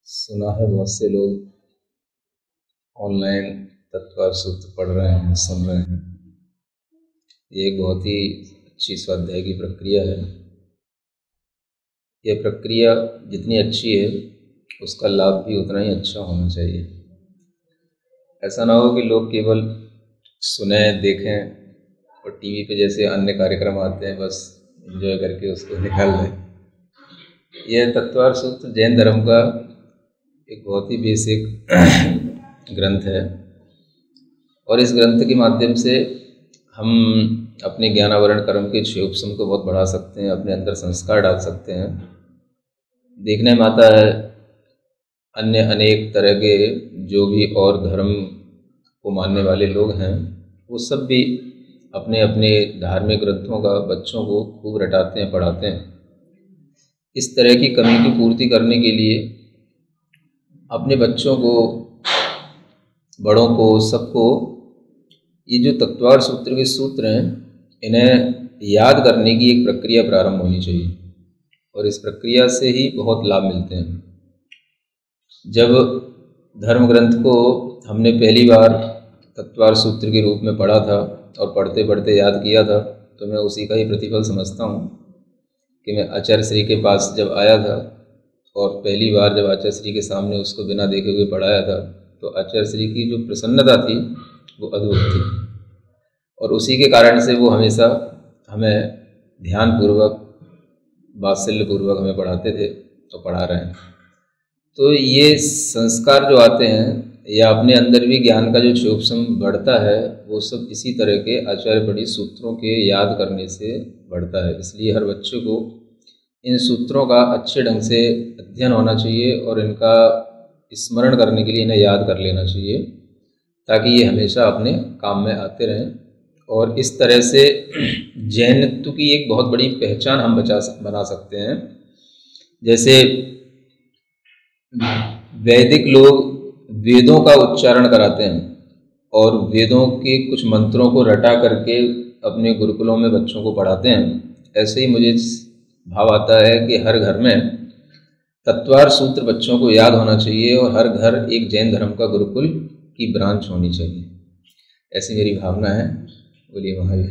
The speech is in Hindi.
सुना है बहुत से लोग ऑनलाइन तत्पर सूत्र पढ़ रहे हैं, सुन रहे हैं। ये एक बहुत ही अच्छी स्वाध्याय की प्रक्रिया है। यह प्रक्रिया जितनी अच्छी है उसका लाभ भी उतना ही अच्छा होना चाहिए। ऐसा ना हो कि लोग केवल सुने देखें और टीवी पे जैसे अन्य कार्यक्रम आते हैं बस एंजॉय करके उसको निकाल दें। यह तत्पर सूत्र जैन धर्म का एक बहुत ही बेसिक ग्रंथ है और इस ग्रंथ के माध्यम से हम अपने ज्ञानावरण कर्म के क्षयोपशम को बहुत बढ़ा सकते हैं, अपने अंदर संस्कार डाल सकते हैं। देखने में आता है अन्य अनेक तरह के जो भी और धर्म को मानने वाले लोग हैं वो सब भी अपने अपने धार्मिक ग्रंथों का बच्चों को खूब रटाते हैं, पढ़ाते हैं। इस तरह की कमी की पूर्ति करने के लिए अपने बच्चों को, बड़ों को, सबको ये जो तत्वार सूत्र के सूत्र हैं इन्हें याद करने की एक प्रक्रिया प्रारंभ होनी चाहिए और इस प्रक्रिया से ही बहुत लाभ मिलते हैं। जब धर्म ग्रंथ को हमने पहली बार तत्वार सूत्र के रूप में पढ़ा था और पढ़ते पढ़ते याद किया था तो मैं उसी का ही प्रतिफल समझता हूँ कि मैं आचार्य श्री के पास जब आया था और पहली बार जब आचार्य श्री के सामने उसको बिना देखे हुए पढ़ाया था तो आचार्य श्री की जो प्रसन्नता थी वो अद्भुत थी और उसी के कारण से वो हमेशा हमें ध्यानपूर्वक, वात्सल्यपूर्वक हमें पढ़ाते थे तो पढ़ा रहे हैं। तो ये संस्कार जो आते हैं या अपने अंदर भी ज्ञान का जो क्षयोपशम बढ़ता है वो सब इसी तरह के आचार्य पढ़ी सूत्रों के याद करने से बढ़ता है। इसलिए हर बच्चे को इन सूत्रों का अच्छे ढंग से अध्ययन होना चाहिए और इनका स्मरण करने के लिए इन्हें याद कर लेना चाहिए ताकि ये हमेशा अपने काम में आते रहें। और इस तरह से जैनत्व की एक बहुत बड़ी पहचान हम बना सकते हैं। जैसे वैदिक लोग वेदों का उच्चारण कराते हैं और वेदों के कुछ मंत्रों को रटा करके अपने गुरुकुलों में बच्चों को पढ़ाते हैं, ऐसे ही मुझे भाव आता है कि हर घर में तत्वार सूत्र बच्चों को याद होना चाहिए और हर घर एक जैन धर्म का गुरुकुल की ब्रांच होनी चाहिए। ऐसी मेरी भावना है। बोलिए महावीर।